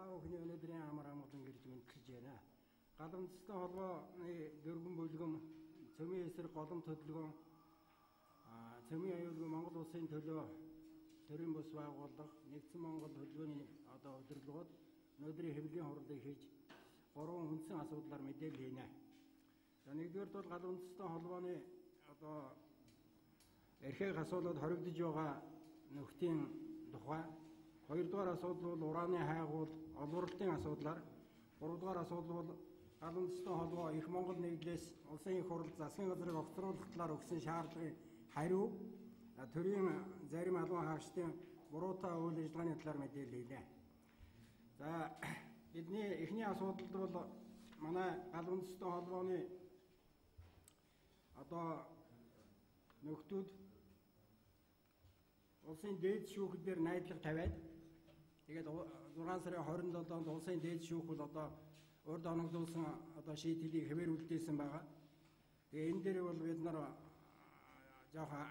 Та бүхний өнөөдрийн амар амгалан гэрж мэдчиж байна. Галамжтай холбооны дөрвөн бүлгэн цөмийн эсрэг голом төлөвлөгөө цөмийн аюулгүй Монгол улсын төлөө төрийн бус байгууллага нэгдсэн Монгол хөдөлгөөний удирдлагууд өнөөдрийн хэвлэлийн хурлыг хийж гурван үндсэн асуудлаар мэдээлэл хийнэ. За нэгдүгээр бол галамжтай холбооны эрхийг асуулаад хоригдож байгаа нөхдийн тухай. Хоёрдугаар асуудал бол урааны хайгуул, олборлолтын асуудлаар. Гуравдугаар асуудал бол галамжтай холбоо их Монгол нийтлээс улсын их хурл засгийн газрыг огцруулах талаар өгсөн шаардлагын хариу, төрийн зарим албан хаагчдын буруутай үйл ажиллагааны талаар мэдээлэл хийнэ. За бидний эхний асуудал бол манай галамжтай холбооны нөхдүүд улсын дээд шүүхлээр найдлага тавиад тэгээд 6 сарын 27-нд улсын дээд шүүх бол урд оногдуулсан шийдлийг хэвээрүүлдээсэн байгаа. Тэгээ энэ дээр бол бид нар жоохон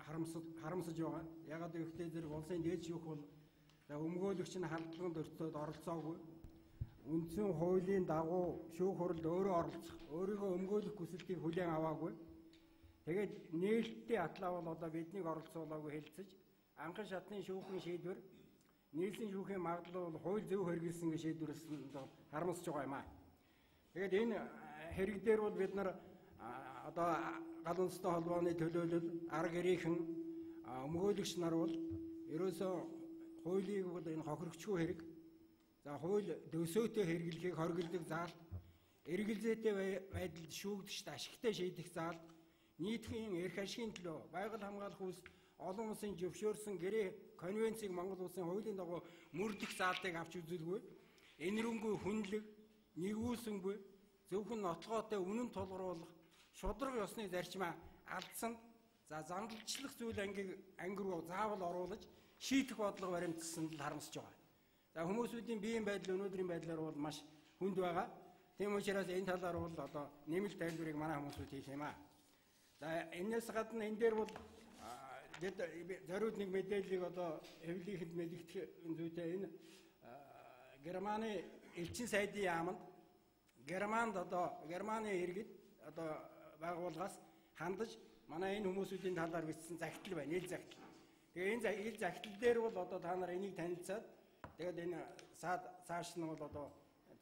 харамсаж байгаа. Ягаад гэвэл зэрэг улсын дээд шүүх бол өмгөөлөгч нь халдлаганд өртөөд оролцоогүй. Үндсэн хуулийн дагуу шүүх хурлд өөрөө оролцох, өөрийгөө өмгөөлөх хүсэлтийг хүлээн аваагүй. Тэгээд нээлттэй атлаа бол биднийг оролцуулаагүй хэлцэж анхан шатны шүүхийн шийдвэр нийслэлийн шүүхийн магадлал бол хууль зөв хэрэгжилсэн гэж шийдвэрлсэн харамсаж байгаа юм аа. Тэгээд энэ хэрэг дээр бол бид нар галамжтай холбооны төлөөлөл арга гэрийнхэн өмгөөлөгч нар бол ерөөсөө хуулийг бол энэ хохирогчгүй хэрэг. За хууль дөсөөтэй хэрэглэхийг хоригддаг заалт, эргэлзээтэй байдалд шүүгдэгчд ашигтай шийдэх заалт, нийтийн эрх ашигын төлөө байгаль хамгаалах үйлс олон улсын зөвшөөрсөн гэрээ конвенцийг Монгол улсын хуулийн дагуу мөрдөх заалтыг авч үзэлгүй, энэрэнгүй хүнлэг, нэгүүлсэнгүй, зөвхөн нотлогоотой үнэн тулгаруулах, шудраг ёсны зарчмаа алдсан, зандалчлах зүйл анги руу заавал оруулаж шийдэх бодлого баримтсан л харамсаж байгаа. За хүмүүсүүдийн биеийн байдал өнөөдрийн байдлаар бол маш хүнд байгаа. Тийм учраас энэ талаар бол нэмэлт тайлбарыг манай хүмүүсүүд хийх юм аа. За энэс гадна энэ дээр бол зориуд нэг мэдээллийг хэвлийнхэнд мэдгэх зүйтэй энэ Германы элчин сайдын яамд Германы иргэд байгууллагаас хандаж манай энэ хүмүүсүүдийн талаар бичсэн захидал байна, ил захидал. Тэгээ энэ ил захидал дээр бол та нар энийг танилцаад тэгээд энэ цааш нь бол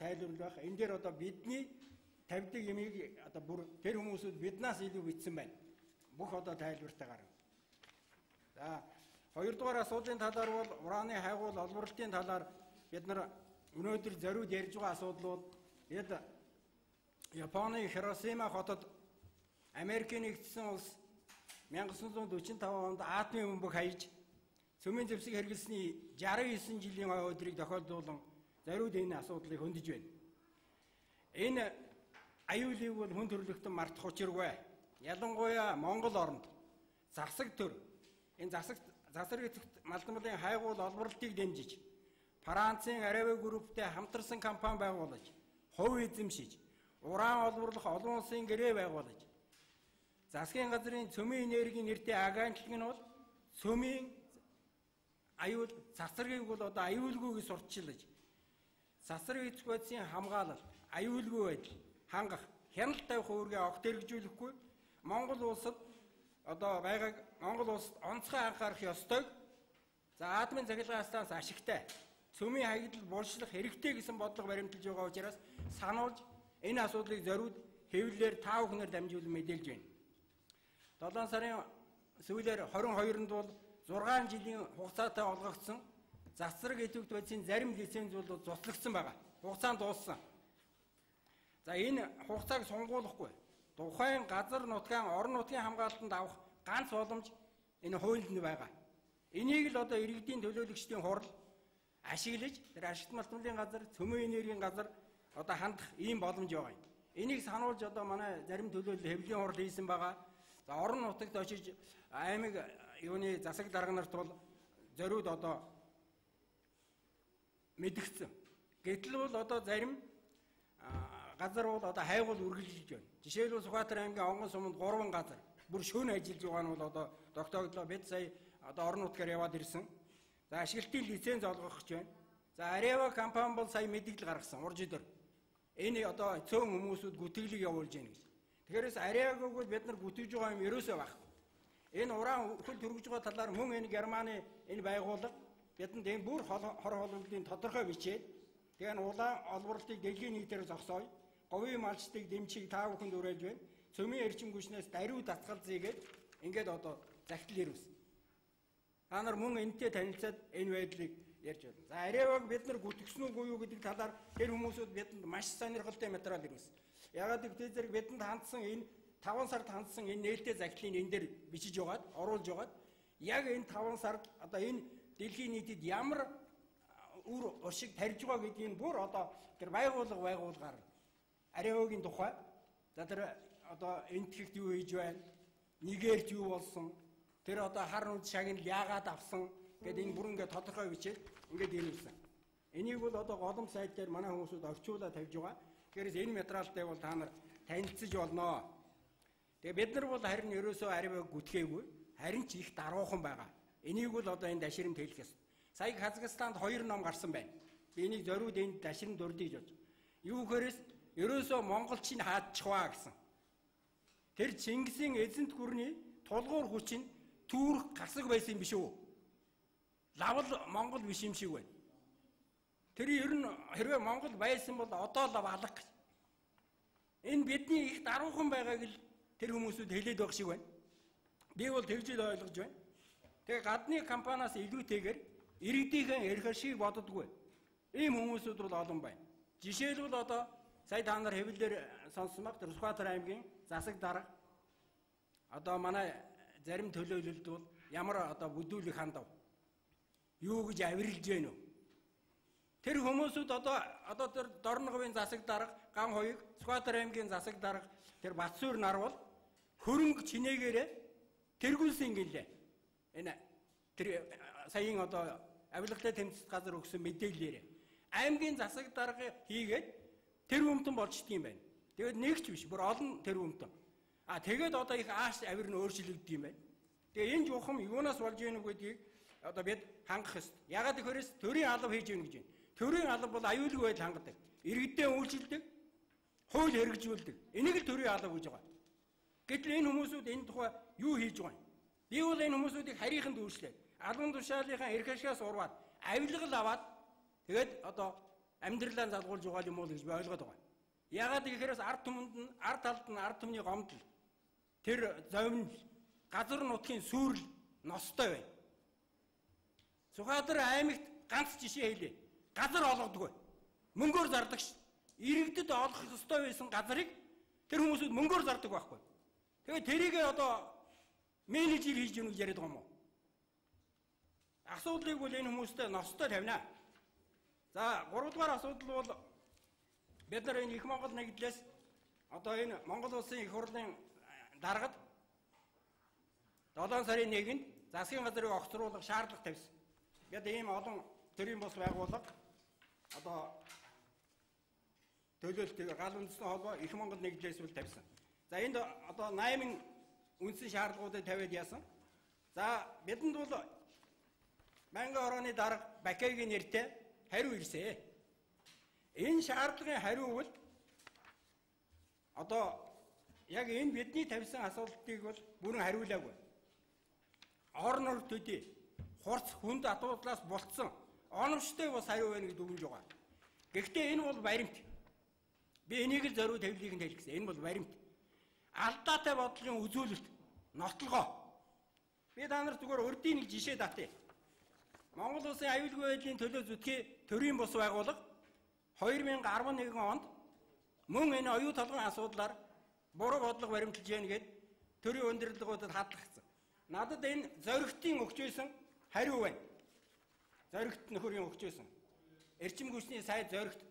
тайлбарлах байх. Энэ дээр бидний тавьдаг юмыг бүр тэр хүмүүсүүд биднаас илүү бичсэн байна. Бүх тайлбартайгаар. За хоёрдугаар асуудлын талаар бол урааны хайгуул олборлолтын талаар бид нар өнөөдөр зориуд ярьж байгаа асуудал бол Японы Хиросима хотод Америкийн нэгдсэн улс 1945 онд атомын бөмбөг хаяж цөмийн зэвсэг хэрэглэсний 69 жилийн өдрийг тохиолдуулан зориуд энэ асуудлыг хөндөж байна. Энэ аюулыг бол хүн төрөлхтөн мартах учиргүй. Ялангуяа Монгол оронд засаг төр энэ засаг эцэгт малдмалын хайгуул олборлолтыг дэмжиж Францын Араве групптэй хамтарсан компани байгуулж хувь эзэмшиж уран олборлох олон улсын гэрээ байгуулж засгийн газрын цөмийн энергийн нэртэй агентлаг нь бол цөмийн аюул засаргийг бол аюулгүйг сурталчилж засаг эцэг байдлын хамгаалалт аюулгүй байдал хангах хяналт тавих үүргээ огт хэрэгжүүлэхгүй Монгол улсад Монгол улсад онцгой анхаарах ёстойг атомын цахилгаан станц ашигтай цөмийн хаягдал булшлах хэрэгтэй гэсэн бодлого баримталж байгаа учраас сануулж энэ асуудлыг зориуд хэвлэлээр та бүхнээр дамжуулан мэдээлж байна. 7 сарын сүүлээр 22-нд бол 6 жилийн хугацаатай олгогдсон засаг эцэг байдлын зарим лиценз бол зуслагдсан байгаа. Хугацаа дууссан. За энэ хугацааг сунгуулахгүй тухайн газар нутгийн орон нутгийн хамгаалалтанд авах ганц боломж энэ хуулинд нь байгаа. Энийг л иргэдийн төлөөлөгчдийн хурал ашиглаж тэр ашигт малтмалын газар, цөмийн энергийн газар хандах ийм боломж байгаа юм. Энийг сануулж манай зарим төлөөлөл хэвлэлийн хурал хийсэн байгаа. За орон нутагт очиж аймаг юуны засаг дарга нарт бол зориуд мэдгдсэн. Гэтэл бол зарим газар бол хайгуул үргэлжилж байна. Жишээлбэл Сүхбаатар аймгийн Онгон суманд 3 газар бүр шөнө ажиллаж байгаа нь бол тогтооглоо. Бид сая орон нутгаар яваад ирсэн. За ашиглалтын лиценз олгох гэж байна. За Areva компани бол сая мэдээлэл гаргасан урж өдөр. Энэ одоо цөөн хүмүүсүүд гүтгэлийг явуулж яах гэж. Тэгэхээр Areva-г бол бид нар гүтгэж байгаа юм ерөөсөө байхгүй. Энэ уран хөл төрөж байгаа талаар мөн энэ Германы энэ байгууллага бидэнд энэ бүр хор холбооны тодорхой бичээд тэгээ энэ улаан олборлтыг дэлхийн нийтээр зогсооё. Говийн малчдыг дэмжих та бүхэнд уриалж байна. Цөмийн эрчим хүчнээс даруй татгал зээгээд ингээд одоо захидал ирвэсэн. Та нар мөн энэтэй танилцаад энэ байдлыг ярьж байна. За Areva-г бид нар гүтгсэн үгүй юу гэдэг талаар тэр хүмүүсүүд бидэнд маш сонирхолтой материал ирвэсэн. Ягаад гэвэл зэрэг бидэнд хандсан энэ 5 сард хандсан энэ нээлттэй захидлын энэ дээр бичиж яваад, оруулж яваад яг энэ 5 сард одоо энэ дэлхийн нийтэд ямар үр уршиг тарьж байгаа гэдгийг бүр одоо тэр байгуулгаар Areva-гийн тухай за тэр одоо энтхэгт юу хийж байна, нэгэрт юу болсон, тэр одоо хар нүд шагнал яагаад авсан гэдэг энэ бүр ингээд тодорхой бичээд ингээд ирүүлсэн. Энийг бол одоо голом сайт дээр манай хүмүүсүүд орчуулаад тавьж байгаа. Тэгэхээр энэ материалтай бол та нар танилцж болно. Тэгээ бид нар бол харин ерөөсөө Areva-г гүтгээгүй, харин ч их даруухан байгаа. Энийг бол одоо энэ дашрамд хэлэх ёстой. Сая Казахстанд 2 ном гарсан байна. Би энийг зориуд энэ дашрамд урдиж болж. Юу гэхээрээс ерөөсөө монголчийг хаадчихваа гэсэн. Тэр Чингисийн эзэнт гүрний тулгуур хүч нь Түрк гасаг байсан юм биш үү? Лавл Монгол биш юм шиг байна. Тэр ер нь хэрвээ Монгол байсан бол одоо л алга. Энэ бидний их даруухан байгааг л тэр хүмүүсүүд хэлээд байх шиг байна. Би бол тэгж л ойлгож байна. Тэгээ гадны компаниас илүүтэйгээр иргэдийнхэн ярих шиг боддоггүй. Ийм хүмүүсүүд бол олон байна. Жишээлбэл одоо сая та нар хэвлэлээр сонссон баг тэр Сүхбаатар аймгийн засаг дарга одоо манай зарим төлөөлөлд бол ямар одоо бүдүүлэг хандав. Юу гэж авирлж гэнэ үү? Тэр хүмүүсүүд одоо тэр Дорноговын засаг дарга Ган хоёрыг Сүхбаатар аймгийн засаг дарга тэр Батсуур нарвал хөрөнгө чинээгээрээ тэргүүлсэн гэлээ. Энэ тэр саяын одоо авилгатай тэмцэд газар өгсөн мэдээллээр аймгийн засаг дарга хийгээд тэр өмтөн болчт юм байна. Тэгээд нэгч биш бүр олон тэр өмтөн. Тэгээд одоо их ааш авир нь өөрчлөгддөг юм байна. Тэгээ энэ жухам юунаас болж ийнэ гэдгийг одоо бид хангах ёстой. Ягаад гэхээрээс төрийн алба хийж ийн гэж байна. Төрийн алба бол аюулгүй байдал хангадаг. Иргэдээ үйлчилдэг, хууль хэрэгжүүлдэг. Энийг л төрийн алба гэж байгаа. Гэтэл энэ хүмүүсүүд энэ тухай юу хийж байгаа юм? Би бол энэ хүмүүсүүдийг харийнханд үйлчлээ. Албан тушаалынхаа эрх ашигаас урваад, авилгал аваад тэгээд одоо амьдралаа залгуулж байгаа юм уу гэж би ойлгоод байгаа. Ягаад гэхээрээс ард талд нь ард түмний гомдол, тэр зовнил, газар нутгийн сүрэл ностой байна. Сүхбаатар аймагт ганц жишээ хэлье. Газар олгодгүй. Мөнгөөр зардаг ш. Иргэдэд олгох ёстой байсан газрыг тэр хүмүүсүүд мөнгөөр зардаг байхгүй. Тэгээд тэрийг одоо менежер хийж өгнө гэж яриад байгаа юм уу? Асуудлыг бол энэ хүмүүстэй ностой тавина. За 3 дугаар асуудал бол бид нар энэ их Монгол нэгдлээс одоо энэ Монгол улсын их хурлын даргад 7 сарын 1-нд засгийн газрыг огцруулах шаардлага тавьсан. Бид ийм олон төрийн бус байгууллага одоо төлөөлт гал үндэстэн холбоо их Монгол нэгдлээс үл тавьсан. За энд одоо 8000 үндсэн шаардлагуудыг тавиад яасан. За бидэнд бол Манган орооны дарга Бакегийн нэртэй хариу ирсэн. Энэ шаардлагын хариу бол одоо яг энэ бидний тавьсан асуултыг бол бүрэн хариулаагүй. Орнор төдий хурц хүнд атуудлаас болцсон оновчтой бас хариу байна гэж дүгнж байгаа. Гэхдээ энэ бол баримт. Би энийг л зориуд тавилыг нь хэлэх гэсэн. Энэ бол баримт. Алдаатай бодлогын үзүүлэлт, нотлогоо. Би та нарт зүгээр урдийн нэг жишээ татъя. Монгол улсын аюулгүй байдлын төлөө зүтгэх төрийн бус байгууллага 2011 онд мөн энэ оюу толгойн асуудлаар буруу бодлого баримталж яана гэд төрийн удирдлагуудад хадгалсан. Надад энэ зоригтын өгч байсан хариу байна. Зоригт нөхөрийн өгч байсан. Эрчим хүчний сайд зоригт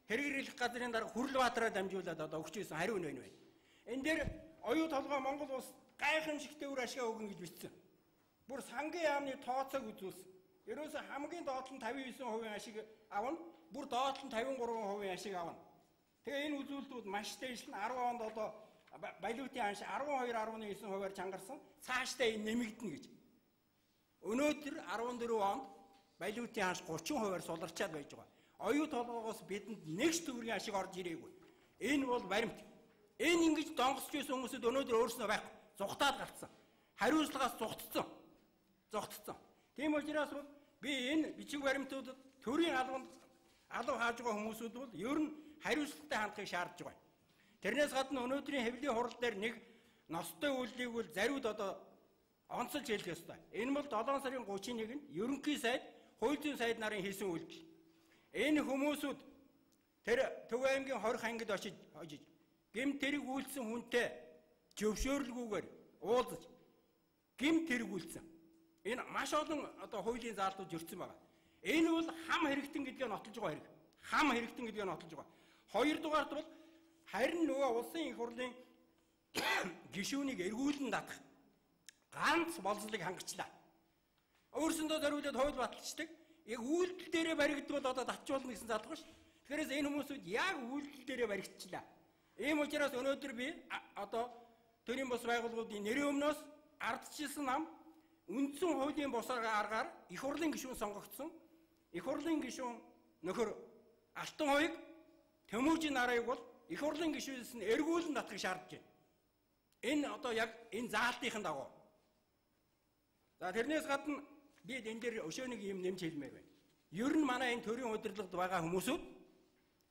хэрэгжүүлэх газрын дарга Хүрлбаатараа дамжуулаад одоо өгч байсан хариу нь байна. Энэ дээр оюу толгой Монгол улс гайхамшигт өр ашиг өгнө гэж бичсэн. Бүр сангийн яамны тооцоог үзүүлсэн. Ерөөсө хамгийн доод нь 59% ашиг авна, бүр доод нь 53% ашиг авна. Тэгээ энэ үзүүлэлтүүд маш дээшл нь 10 онд одоо баялуутын анш 12.9%-аар чангарсан. Цаашдаа энэ нэмэгдэнэ гэж. Өнөөдөр 14 онд баялуутын анш 30%-аар суларчаад байж байгаа. оюу толгоогоос бидэнд нэгч төгрөгийн ашиг орж ирээгүй. Энэ бол баримт. Энэ ингэж донгосч байсан хүмүүсд өнөөдөр өөрснөө байхгүй. Зүхтаад гарцсан. Хариуцлагаас зүхтцсан. Зүхтцсан. Тийм учраас бол би энэ бичиг баримтуудад төрийн албанд алав хааж байгаа хүмүүсүүд бол ер нь хариуцлагатай хандахыг шаардж байгаа. Тэрнээс гадна өнөөдрийн хэвлэлийн хурал дээр нэг ностой үйлдийг бол зариуд одоо онцолж хэлэх ёстой. Энэ бол 7 сарын 31-нд ерөнхий сайд, хууль зүйн сайд нарын хийсэн үйлдэл. Энэ хүмүүсүүд тэр Төв аймгийн 20 ангид очиж гэмт тэрэг үйлдсэн хүнтэй зөвшөөрлгүйгээр уулзаж гэмт тэрэг үйлдсэн. Энэ маш олон одоо хуулийн заалтууд зөрчсөн байна. Энэ бол хам хэрэгтэн гэдгээ нотолж байгаа хэрэг. Хам хэрэгтэн гэдгээ нотолж байгаа. Хоёрдугаарт бол харин нөгөө улсын их хурлын гишүүнийг эргүүлэн дадах ганц болцлыг хангачлаа. Өөрсөндөө зориулаад хууль баталцдаг. Яг үйлдэл дээрээ баригдвал одоо татчуулна гэсэн залгав ш. Тэгэхээр энэ хүмүүсүүд яг үйлдэл дээрээ баригдчихлаа. Ийм учраас өнөөдөр би одоо төрийн бус байгууллагуудын нэрийн өмнөөс ардчилсан нам үндсэн хуулийн бусаар аргаар их хурлын гишүүн сонгогдсон. Их хурлын гишүүн нөхөр Алтан хоёг Тэмүүжин нарыг бол их хурлын гишүүнээс нь эргүүлэн татахыг шаардж байна. Энэ одоо яг энэ заалтын дагуу. За тэрнээс гадна би энэ дээр өшөөнийг юм нэмж хэлмээр байна. Ер нь манай энэ төрийн удирдлагад байгаа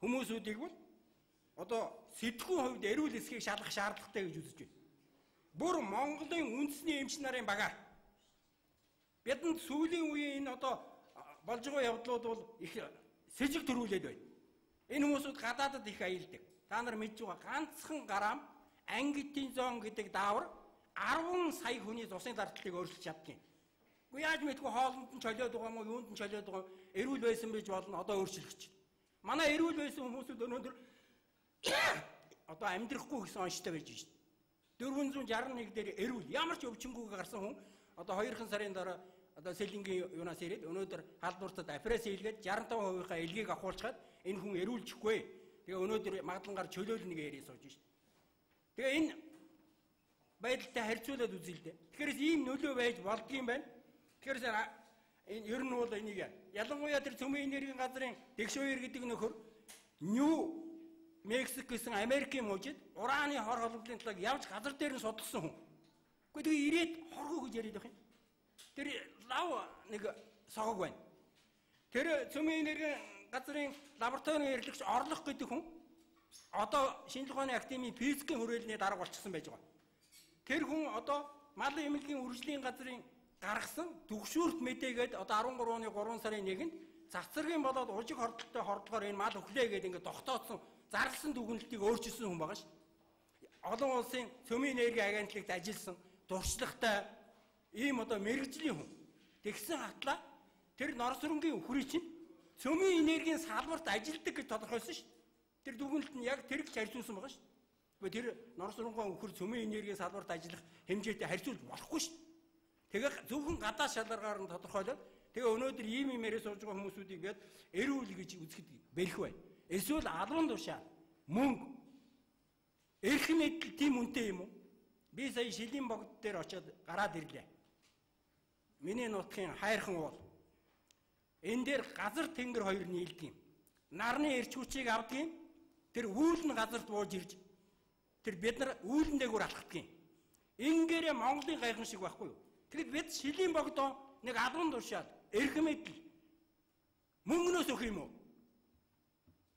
хүмүүсүүдийг бол одоо сэтгүүн хувьд эрүүл эсхийг шалгах шаардлагатай гэж үзэж байна. Бүр Монголын үндэсний эмч нарын багаар бидэнд сүүлийн үеийн энэ одоо болж байгаа явдлууд бол их сэжиг төрүүлээд байна. Энэ хүмүүсүүд гадаадад их аялдаг. Та нар мэдж байгаа ганцхан грамм ангитинзон гэдэг даавар 10 сая хүний цусны дардлыг өөрчилж чаддгийг. Гэхдээ яаж мэдгүй хоолнд нь чолиод байгаа юм уу, юунд нь чолиод байгаа юм, эрүүл байсан байж болно одоо өөрчлөгч. Манай эрүүл байсан хүмүүсүүд өнөөдөр одоо амьдрахгүй гэсэн онцтой байж шít. 461 дээр эрүүл ямар ч өвчнгүйгээ гарсан хүн одоо 2 сарын дараа одоо сэлэнгийн юунаас ирээд өнөөдөр халдвартад апресс хийлгээд 65%-ийнхаа элгийг авахулчаад энэ хүн эрүүлчихгүй. Тэгээ өнөөдөр магадлангаар чөлөөл нэг яриа сууж шít. Тэгээ энэ байдалтай харьцуулаад үзье л дээ. Тэгэхээр ийм нөлөө байж болдгийм байна. Тэгэхээр энэ ер нь бол энийг ялангуяа тэр цөмийн энергийн газрын Дэгшөөер гэдэг нөхөр Нью Мексик гэсэн Америкийн мужид ураны хор холбооны талаар явж газар дээр нь судалсан хүн. Гэхдээ тэгээ ирээд хорхоо гэж яриад байх юм. Тэр лав нэг согог байна. Тэр цөмийн энергийн газрын лабораторийн эрхлэгч Орлох гэдэг хүн одоо шинжлэх ухааны академийн физикийн хүрээлэний дарга болчихсон байж байгаа. Тэр хүн одоо малын эмнэлгийн үржлийн газрын гаргасан түгшүүрт мэдээгээд одоо 13 оны 3 сарын 1-нд цацргийн болоод ужиг хордлолтой хордлогоор энэ мал өглөө гэдэг ингээд тогтооцсон зарласан дүгнэлтийг өөрчилсөн хүн байгаа ш. Олон улсын цөмийн энерги агентлагт ажилласан туршлагатай ийм одоо мэрэгжлийн хүн. Тэгсэн хатлаа тэр Норсрынгийн өхрий чинь цөмийн энергийн салбарт ажилладаг гэж тодорхойлсон ш. Тэр дүгнэлт нь яг тэр их харьцуулсан байгаа ш. Тэр Норсрынгийн өхөр цөмийн энергийн салбарт ажиллах хэмжээтэй харьцуулж болохгүй ш. Тэгээ зөвхөн гадаа шалгаргаар нь тодорхойлоод тэгээ өнөөдөр ийм яриа сууж байгаа хүмүүсүүдийг гээд эрүүл гэж үзэхэд бэрх бай. Эсвэл албан тушаа мөнгө эрх мэдэл тийм үнэтэй юм уу? Би сая Шилийн богд дээр очиод гараад ирлээ. Миний нутгийн хайрхан уул. Энэ дээр газар тэнгэр хоёр нийлдэг юм. Нарны эрч хүчийг авдаг юм. Тэр үүлэн газарт бууж ирж тэр бид нар үүлэн дээгүүр алхдаг юм. Ингээрээ Монголын гайхан шиг байхгүй юу? Тэгэд бид Шилийн богдоо нэг албан тушаал эрх мэдэл мөнгнөөс өгөх юм уу?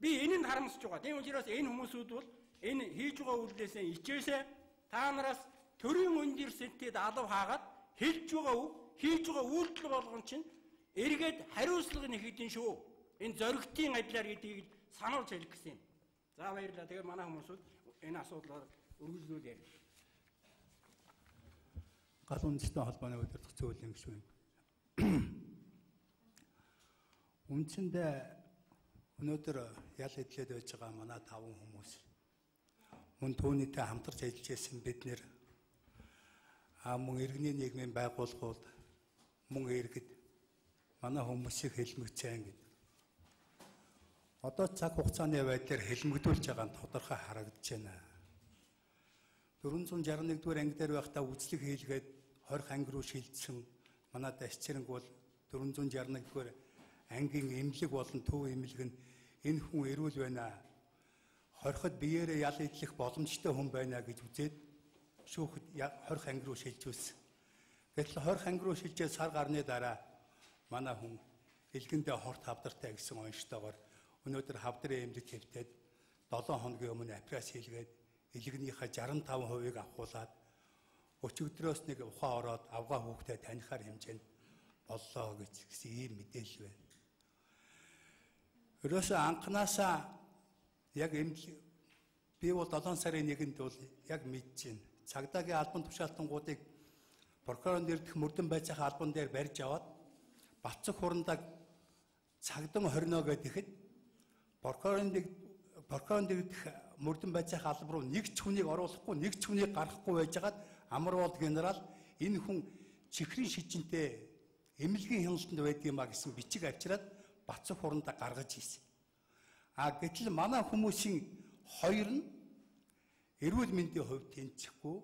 Би энэнд харамсаж байгаа. Тийм учраас энэ хүмүүсүүд бол энэ хийж байгаа үйлдэлээс ичээсээ та нараас төрийн университетд алав хаагаад хийж байгаа хийж байгаа үйлдэл болгон чинь эргээд хариуцлага нь хэдин шүү. Энэ зоригтын адилаар гэдгийг сануулж хэлэх гэсэн юм. За баярлалаа. Тэгээ манай хүмүүсүүд энэ асуудлаар үргэлжлүүл ярих. Гал үндэстэн холбооны удирдах зөвлөлийн гишүүн. Үндсэндээ өнөөдөр ял хэдлээд байж байгаа манай 5 хүмүүс мөн түүнийтэй хамтарч ажиллаж байсан бид нэр мөн иргэний нийгмийн байгууллагууд мөн иргэд манай хүмүүсийг хэлмэгцэн гэдэг. Одоо цаг хугацааны байдлаар хэлмэгдүүлж байгаа нь тодорхой харагдаж байна. 461 дугаар анги дээр байхдаа үзлэг хийлгээд 20 анги руу шилжсэн манай дасчирэнг бол 461 дугаар ангийн эмнэлэг болон төв эмнэлэг нь энэ хүн эрүүл байна. Хорход биеэрээ ял идэх боломжтой хүн байна гэж үзээд шүүхэд хорх анги руу шилжүүлсэн. Гэтэл хорх анги руу шилжээд сар гарны дараа манай хүн илгэндээ хорт хавдартай гэсэн онцтойгоор өнөөдөр хавдрын эмнэлэг хэвтээд 7 хоногийн өмнө операц хийлгээд илгэнийхээ 65%-ийг авахуулаад өчигдрөөс нэг ухаан ороод авгаа хүүхдэд танихаар хэмжээнд боллоо гэсэн ийм мэдээлэл байна. Ерөөсөө анханасаа яг би бол 7 сарын 1-нд бол яг мэдчихээн. Цагдаагийн албан тушаалтангуудыг прокурорын нэрдэх мөрдөн байцаах албан дээр барьж аваад Бацах хурандаг цагдам хорино гэхэд прокурорын нэрдэх мөрдөн байцаах албан руу нэг ч хүнийг оруулахгүй, нэг ч хүнийг гаргахгүй байжгаад Амарвол генерал энэ хүн чихрийн шижинтэй эмнэлгийн хяналтанд байдгиймаа гэсэн бичиг авчираад Бацах хурандаа гаргаж ийсэн. Гэтэл манай хүмүүсийн хоёр нь эрүүл мэндийн хувьд тэнцэхгүй,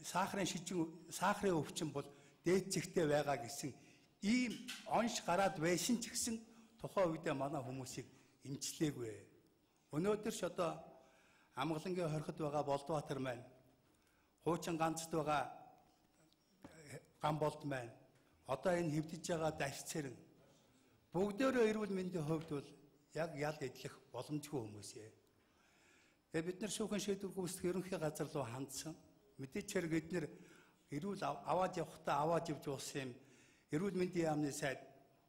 сахарын өвчин бол дээд зэгтээ байгаа гэсэн ийм онш гараад байсан ч гэсэн тухайн үедээ манай хүмүүсийг эмчлээгүй. Өнөөдөр ч одоо Амгалангийн хорход байгаа Болдбаатар маань, хуучин ганцд байгаа Ганболд маань, одоо энэ хэвдэж байгаа Дашцэрэн бүгдөө эрүүл мэндийн хувьд бол яг ял идэх боломжгүй хүмүүс ээ. Тэгээ бид нар шүүхэн шийдвэр гүйцэтгэх ерөнхий газар руу хандсан. Мэдээч хэрэг эдгээр эрүүл аваад явахдаа аваад явж уусан юм эрүүл мэндийн яамны сайд,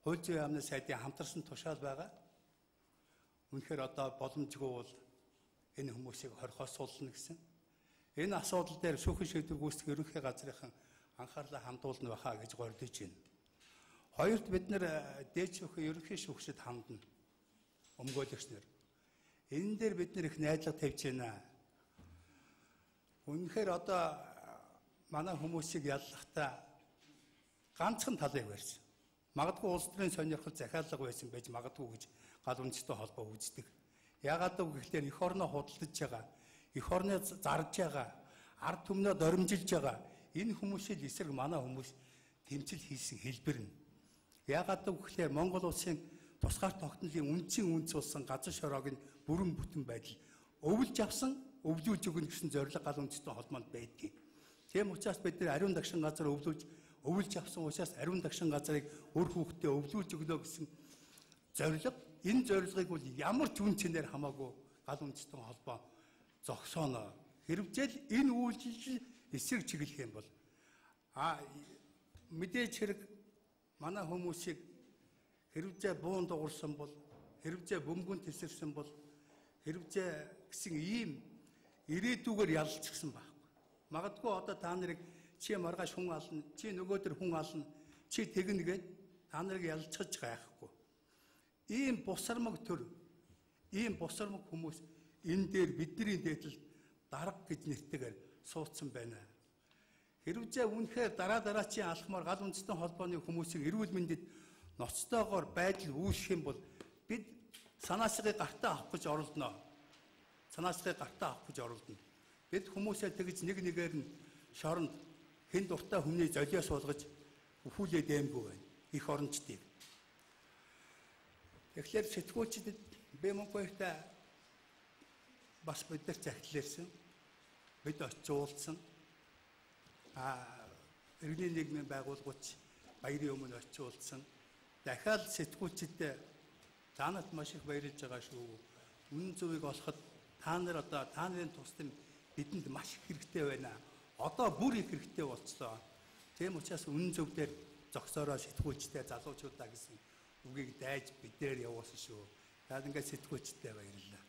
хууль зүйн яамны сайдын хамтарсан тушаал байгаа. Үнэхээр одоо боломжгүй бол энэ хүмүүсийг хорхоос суулна гэсэн. Энэ асуудал дээр шүүхэн шийдвэр гүйцэтгэх ерөнхий газрынхан анхаарлаа хандуулна баха гэж гордож байна. Хоёрт бид нар дээд шүүхийн ерөнхий шүүгчид хандна. Өмгөөлөгч нар. Энэ дээр бид нар их найдлага тавьж байна. Үнэхээр одоо манай хүмүүсийг яллахдаа ганцхан талыг барьсан. Магадгүй улс төрийн сонирхол захиалга байсан байж магадгүй гэж гал үндэстэй холбоо үздэг. Яагаад гэвэл эх орноо худалдаж байгаа, эх орноо зарж байгаа, ард түмнөө доримжилж байгаа энэ хүмүүсийн эсрэг манай хүмүүс тэмцэл хийсэн хэлбэр нь. Яагаад гэвэл Монгол улсын тусгаар тогтнолын үнц болсон газар шороог нь бүрэн бүтэн байдал өвлж авсан, өвлүүлж өгнө гэсэн зорилго гал үндэстэй холбоонд байдгийг. Тийм учраас бид нар ариун дагшин газар өвлж авсан учраас ариун дагшин газрыг өр хүүхдээ өвлүүлж өгнө гэсэн зорилго. Энэ зорилгыг бол ямар ч үн цэнээр хамаагүй гал үндэстэй холбоо зогсооно. Хэрвжээл энэ үйлдэл эсрэг чиглэх юм бол мэдээж хэрэг манай хүмүүсийг хэрвжээ буун дуурсан бол, хэрвжээ бөмбөг тесэрсэн бол, хэрвжээ гэсэн ийм ирээдүгээр ялцчихсан байхгүй. Магадгүй одоо та нарыг чи маргааш хүн ална, чи нөгөөдөр хүн ална, чи тэгнэ гээд та нарыг ялцгаж гайхгүй. Ийм бусармаг төр, ийм бусармаг хүмүүс энэ дээр бидний дээдэл дарга гэж нэртэйгээр суудсан байна. Хэрвээ үнэхээр дараачийн алхмаар гал үндэстэн холбооны хүмүүсийг эрүүл мэндэд ноцтойгоор байдал үүсэх юм бол бид санаасгыг гартаа авах гэж оролдоно. Бид хүмүүсээ тэгж нэг нэгээр нь шоронд хэн дуртай хүмүүний золиос болгож өхүүлээ дээмгүй байна. Их орончдыг. Тэгэхээр сэтгүүлчдэд Бэмонхойртой бас бид нар захидлаарсан. Бид очиулсан. Иргэний нийгмийн байгууллагч баярын өмнө очиулсан. Дахиад сэтгүүлчдэд та нарт маш их баярлж байгаа шүү. Үнэн зөвийг олоход та нарын тусламж бидэнд маш их хэрэгтэй байна. Одоо бүр их хэрэгтэй болцлоо. Тийм учраас үнэн зөв дээр зогсоороо сэтгүүлчтэй залуучуудаа гэсэн үгийг дайж бидээр явуулсан шүү. Та ингээд сэтгүүлчтэй баярлалаа.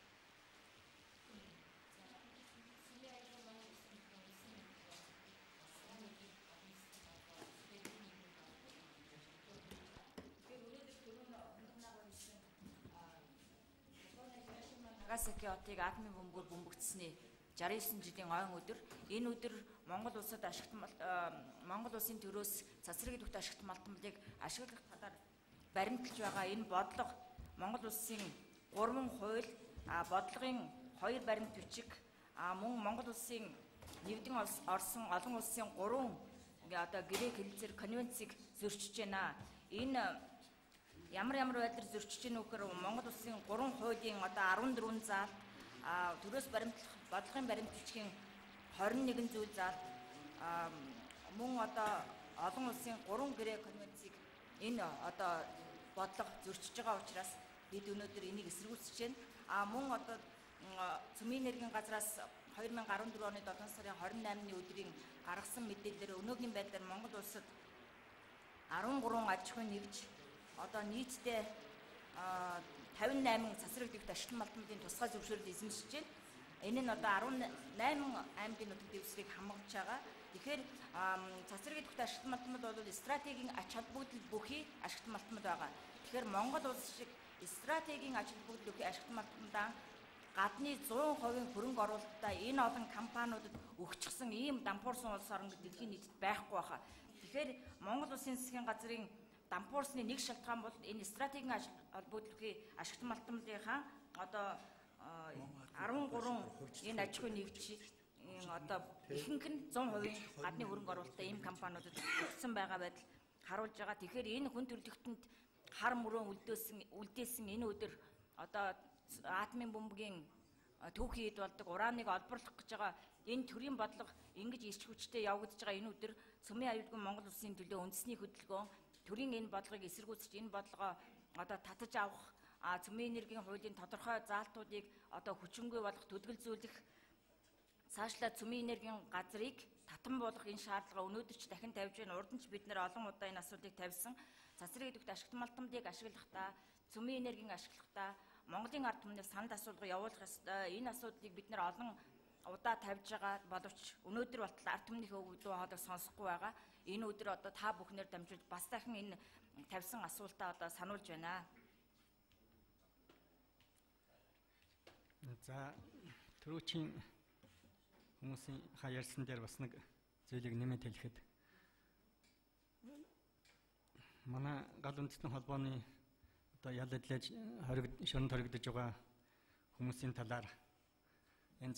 Нагасаки хотыг атомын бөмбөөр бөмбөгдсөний 69 жилийн ойн өдөр. Энэ өдөр Монгол улсад Монгол улсын төрөөс цацраг идэвхтэй ашигт малтмалыг ашиглах талаар баримталж байгаа энэ бодлого Монгол улсын 3 хууль, бодлогын 2 баримт бичиг, мөн Монгол улсын нэвдэн орсон олон улсын 3 грек хэлцээр конвенцийг зөрчиж байна. Энэ ямар байдлаар зөрчиж гэнэ вөхөр Монгол улсын 3 хуулийн одоо 14 заал төрөөс баримтлах бодлогын баримтчгийн 21 зүйл заал мөн одоо олон улсын 3 гэрээ конвенцийг энэ одоо бодлого зөрчиж байгаа учраас бид өнөөдөр энийг эсэргүүцэж байна. Мөн одоо Цөмийн энергийн газраас 2014 оны 7 сарын 28-ны өдрийн гаргасан мэдээлэлээр өнөөгийн байдлаар Монгол улсад 13 аж ахуйн нэгж одоо нийтдээ 58 цацрагдагт ашиглан малтмын тусгай зөвшөөрөл эзэмшиж байна. Энэ нь одоо 18 аймгийн нутаг дэвсгэрийг хамгаалж байгаа. Тэгэхээр цацрагдагт ашиглан малтмад бол стратегийн ач холбогдол бүхий ашиглан малтмад байгаа. Тэгэхээр Монгол улс шиг стратегийн ач холбогдол бүхий ашиглан малтмадаа гадны 100% хөрөнгө оруулалтаа энэ олон компаниудад өгчихсэн ийм дампуурсан улс орн дэлхийн нийтэд байхгүй байна. Тэгэхээр Монгол улсын засгийн газрын дампуурсны нэг шалтгаан бол энэ стратегийн ач холбогдол бүхий ашиглан малтмадынхаа одоо 13 энэ аж ахуйн нэгжийн одоо ихэнх нь 100% гадны хөрөнгө оруулалтаа ийм компаниудад өгсөн байгаа байдал харуулж байгаа. Тэгэхээр энэ хүн төрөлхтөнд хар мөрөө үлдээсэн энэ өдөр одоо атомын бомбгийн түүхийн хэд болдог урааныг олборлох гэж байгаа энэ төрлийн бодлого ингэж ирч хүчтэй явагдаж байгаа энэ өдөр Цөмийн аюулгүй Монгол улсын төлөө үндэсний хөдөлгөөн төрийн энэ бодлогыг эсэргүүцэж энэ бодлогоо одоо татаж авах Цөмийн энергийн хуулийн тодорхой заалтуудыг одоо хүчингүй болох төдөлзүүлэх цаашлаа Цөмийн энергийн газрыг татан болгох энэ шаардлага өнөөдөр ч дахин тавьж байна. Урд нь ч бид нэр олон удаа энэ асуудлыг тавьсан. Цацрын идэвхтэй ашиглан малтмадыг ашиглахдаа Цөмийн энергийг ашиглахдаа Монголын ард түмнийг санал асуулга явуулах ёстой. Энэ асуудлыг бид нэр олон удаа тавьж байгаа боловч өнөөдөр болтол ард түмнийхээ өвдөө хоолойг сонсохгүй байгаа. Энэ өдөр одоо та бүхнээр дамжуулж бас дахин энэ тавьсан асуултаа одоо сануулж байна. За түрүүчийн хүмүүсийн ярьсан дээр бас нэг зүйлийг нэмээд хэлэхэд манай гал үндэстэн холбооны одоо ял эдлэж шоронд хоригдож байгаа хүмүүсийн талаар энэ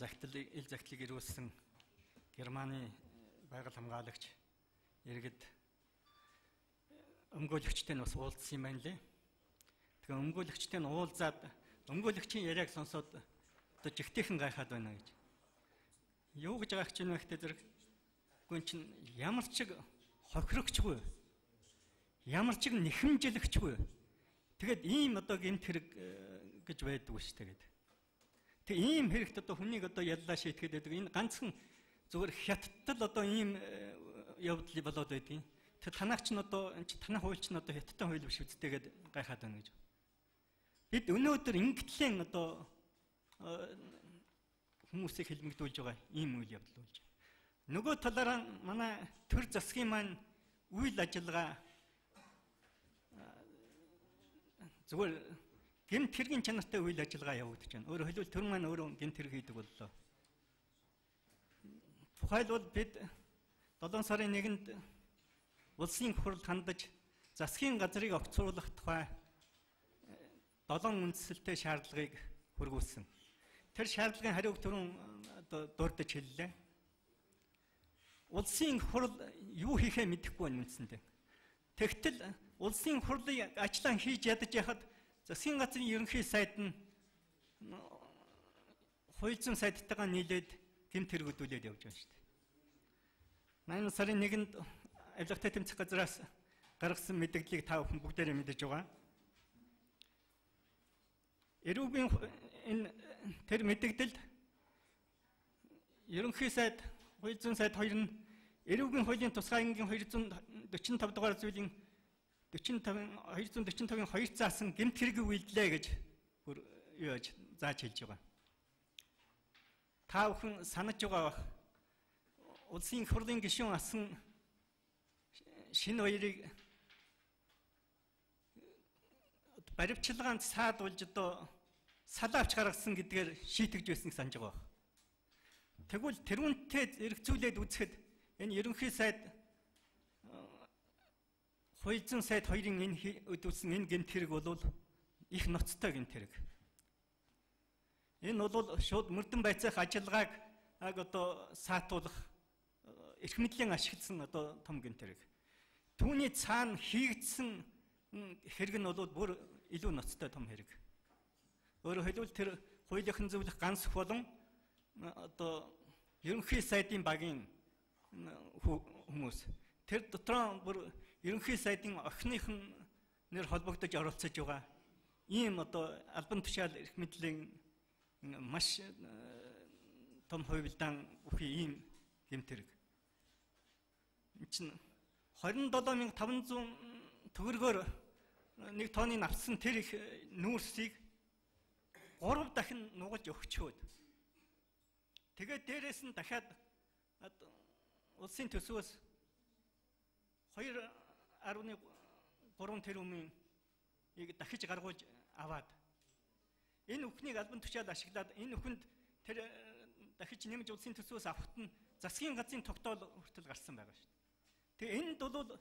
ил захидлыг ирүүлсэн Германы байгаль хамгаалагч иргэд өмгөөлөгчтэй нь бас уулзсан юм байна лээ. Тэгэхээр өмгөөлөгчтэй нь уулзаад өмгөөлөгчийн яриаг сонсоод одоо жигтэйхэн гайхаад байна гэж. Юу гэж гайхаж байна вэ гэхтэй зэрэг гүн чинь ямар ч хохирогчгүй, ямар ч нэхэмжлэгчгүй. Тэгээд ийм одоо гэмт хэрэг гэж байдгүй ш тэгээд. Тэг ийм хэрэгт одоо хүнийг одоо яллаа шийтгээд байдаг. Энэ ганцхан зүгээр хятадд одоо ийм явдал болоод байдгийг. Тэг танаач нь одоо танах хууль чинь одоо хятадтай хууль биш үсттэйгээд гайхаад байна гэж. Бид өнөөдөр ингэтлэн одоо хүмүүсийг хэлмэгдүүлж байгаа ийм үйл явдал болж байна. Нөгөө талаараа манай төр засгийн маань үйл ажиллагаа зүгээр гэмт хэргийн чанартай үйл ажиллагаа явагдаж байна. Өөрөөр хэлбэл төр маань өөрөө гэмт хэрэг хийдэг боллоо. Тухайлбал бид 7 сарын 1-нд улсын хурлд хандаж засгийн газрыг огцруулах тухай 7 үндсэлтэй шаардлагыг хургуулсан. Тэр шаардлагын хариуг түрүүн дурдж хэллээ. Улсын хурл юу хийхээ мэдэхгүй байна үндсэндээ. Тэгтэл улсын хурлын ажлаа хийж ядаж яхад засгийн газрын ерөнхий сайд нь хууль зүйн сайдтайгаа нийлээд гэмт хэрэгжүүлээд явж байна шүү дээ. 8 сарын 1-нд авилгатай тэмцэх газраас гаргасан мэдээллийг та бүхэн бүгдээрээ мэдэж байгаа. Эрүүгийн энэ тэр мэдээлэлд ерөнхий сайд, хууль зүйн сайд хоёр нь эрүүгийн хуулийн тусгай ангийн 245 дугаар зүйлийн 245-ын 2 заасан гэмт хэрэг үйлдэлээ гэж юу яаж зааж хэлж байгаа. Та бүхэн санаж байгаа улсын хурлын гишүүн асан шинэ хоёрыг баримтчилгаанд саадуулж одоо салаавч гаргасан гэдгээр шийтгэж байсан гэж санаж байгаа. Тэгвэл тэрүүнтэй эргцүүлээд үзэхэд энэ ерөнхий сайд хууль зүйн сайд хоёрын энэ өдүүлсэн энэ гэмт хэрэг бол их ноцтой гэмт хэрэг. Энэ бол шууд мөрдөн байцаах ажиллагааг одоо саатуулах эрх мэдлийн ашигласан одоо том гэмт хэрэг. Түүний цаана хийгдсэн хэрэг нь бол бүр илүү ноцтой том хэрэг. Өөрөөр хэлбэл тэр хуулийнхын зөвлөх ганц болон одоо ерөнхий сайдын багийн хүмүүс тэр дотроо бүр ерөнхий сайдын охиных нэр холбогдож оролцож байгаа ийм одоо албан тушаал эрх мэдлийн маш том хувилдаан бүхий ийм гэмтэрэг. Энд чинь 27,500 төгрөгөөр нэг тооны авсан тэр их нүүрсийг 3 дахин нугалж өгчөөд. Тэгээд дээрээс нь дахиад улсын төсвөөс 2.3 тэрбумын дахиж гаргуулж аваад энэ бүхнийг албан тушаал ашиглаад энэ бүхэнд тэр дахиж нэмж улсын төсвөөс авахт нь засгийн газрын тогтоол хүртэл гарсан байгаа шүү дээ. Тэгээ энд бол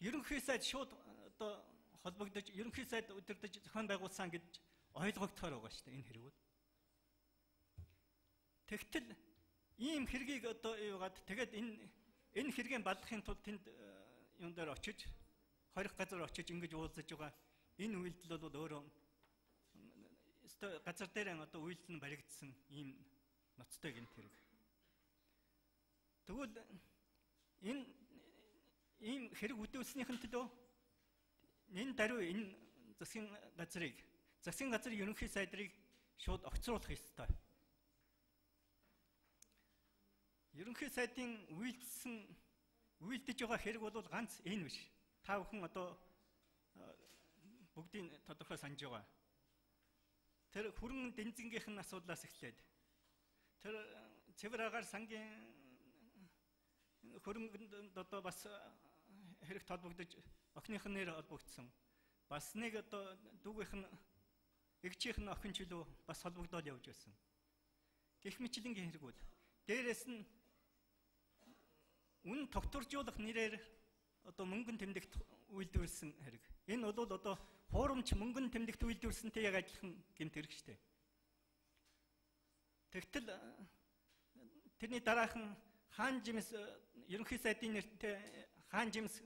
ерөнхий сайд шууд одоо холбогдож ерөнхий сайд удирдах зохион байгуулсан гэж ойлгогдохоор байгаа шүү дээ энэ хэрэгүүд. Тэгтэл ийм хэргийг одоо юугаад тэгээд энэ хэргийн балахын тулд тэнд юун дээр очиж хорих газар очиж ингэж уулзаж байгаа энэ үйлдэл бол өөрөө газар дээр одоо үйлдэл нь баригдсан ийм ноцтой гэмт хэрэг. Тэгвэл энэ ийм хэрэг үдүүлснийхэн төлөө энэ даруй энэ засгийн газрын ерөнхий сайдрыг шууд огцруулах ёстой. Ерөнхий сайдын үйлдэж байгаа хэрэг бол ганц энэ биш. Та бүхэн одоо бүгдийн тодорхой санаж байгаа. Тэр хүрэн дэнзэнгийнхэн асуудлаас эхлээд тэр цэвэр агаар сангийн хөрөнгөнд одоо бас хэрэг толбогдож охиных нь нэр холбогдсон. Бас нэг одоо дүүгийнх нь эгчийнх нь охин ч илүү бас холбогдоод явж байсан. Гэх мэтлэнгийн хэрэгүүд. Дээрээс нь үн тогтворжуулах нэрээр одоо мөнгөн тэмдэгт үйлдвэрлэсэн хэрэг. Энэ бол одоо хуурамч мөнгөн тэмдэгт үйлдвэрлэсэнтэй яг адилхан гэмт хэрэг шүү дээ. Тэгтэл тэрний дараахан хаан жимс ерөнхий сайдын нэртэй хаан жимс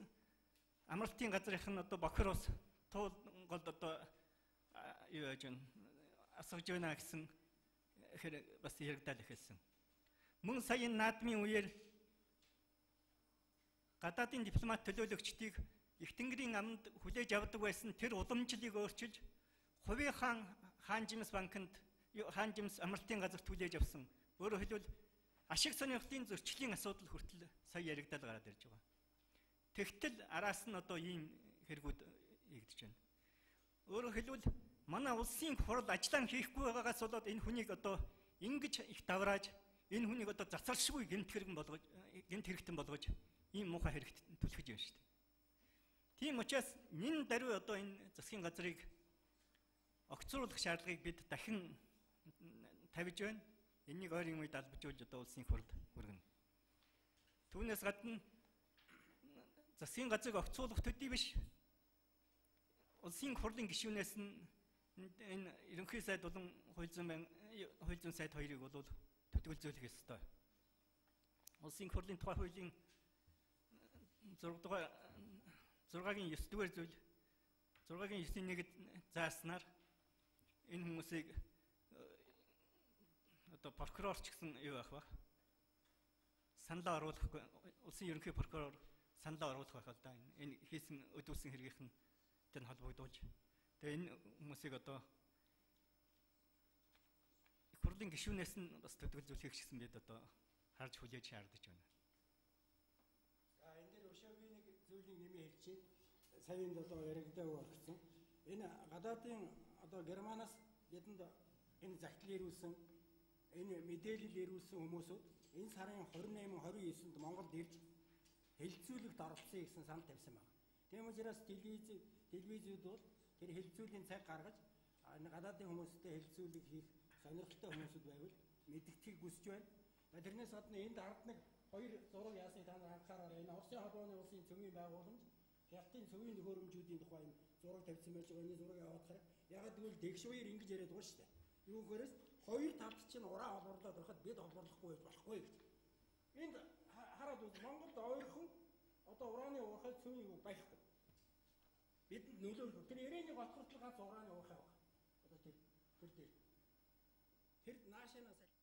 амралтын газрынх нь одоо бохир ус туулголд одоо юу яаж вэ асгаж байна гэсэн хэрэг бас яригдал эхэлсэн. Мөн саяын наадмын үеэр гадаадын дипломат төлөөлөгчдийг их тэнгэрийн аманд хүлээж авдаг байсан тэр уламжлалыг өөрчилж хувийн хаан жимс банкнд хаан жимс амралтын газарт хүлээж авсан. Өөрөөр хэлбэл ашиг сонирхлын зөрчлийн асуудал хүртэл сая яригдал гараад ирж байгаа. Тэгтэл араас нь одоо ийм хэрэгүүд ийгдэж байна. Өөрөөр хэлбэл манай улсын хурал ажиллаан хийхгүй байгаагаас болоод энэ хүнийг одоо ингэж их даврааж энэ хүнийг одоо зацалшгүй гэмт хэрэгтэн болгож ийм муухай хэрэгт түлхэж байна шүү дээ. Тийм учраас нэн даруй одоо энэ засгийн газрыг огцруулах шаардлагыг бид дахин тавьж байна. Энийг ойрын үед албажуулж одоо улсын хурлд хүргэнэ. Түүнээс гадна засгийн газрыг огцруулах төдий биш. Улсын хурлын гишүүнээс нь энэ ерөнхий сайд болон хууль зүйн сайд хоёрыг бол төтгөлзөөлөх ёстой. Улсын хурлын тухай хуулийн 6-гийн 9-р зүйл 6-гийн 9-ийг зааснаар энэ хүмүүсийг одоо прокурор ч гэсэн юу байх вэ? Саналаа оруулахгүй улсын ерөнхий прокурор саналаа оруулах байх л да. Энэ хийсэн өдөөсөн хэрэгийнх нь тэр холбогдуулж. Тэгээ энэ хүмүүсийг одоо их хурлын гишүүнээс нь бас төтгөлзүүлэх гэсэн бид одоо харж хүлээж шаардаж байна. Энэ дээр өшөөгийн нэг зүйлийг нэмээ хэлчихье. Саянд одоо яригдаа өгсөн. Энэ гадаадын одоо Германаас бидэнд энэ захидлыг ирүүлсэн, энэ мэдээлэл ирүүлсэн хүмүүсүүд энэ сарын 28-29-нд Монголд ирж хэлэлцүүлэгт оролцсон гэсэн санал тавьсан байна. Тийм учраас телевизүүд бол тэр хэлэлцүүлийн цаг гаргаж энэ гадаадын хүмүүстэй хэлэлцүүлэг хийх сонирхолтой хүмүүсүүд байвал мэдгэхийг хүсэж байна. Тэрнээс гадна энд ард нэг хоёр зураг яасан та нар анхаараарай. Энэ Оросын холбооны улсын цөмийн байгууламж Хятадын цөмийн төхөөрөмжүүдийн тухай энэ зураг тавьсан байж байгаа. Энэ зураг явуулахаар ягаад гэвэл дэгш хоёр ингэж яриад байгаа шүү дээ. Юу гэхээрс хоёр тавд чинь ураа олборлоод байхад бид олборлохгүй байж болохгүй гэж. Энд хараад үз Монголд ойрхон одоо урааны уурхай цөмийн байхгүй. бидэнд нөлөөлөх. Тэр ирээний гол хүртэл ганц урааны уурхай байна. Одоо тэр дээр. Тэр наашаанаас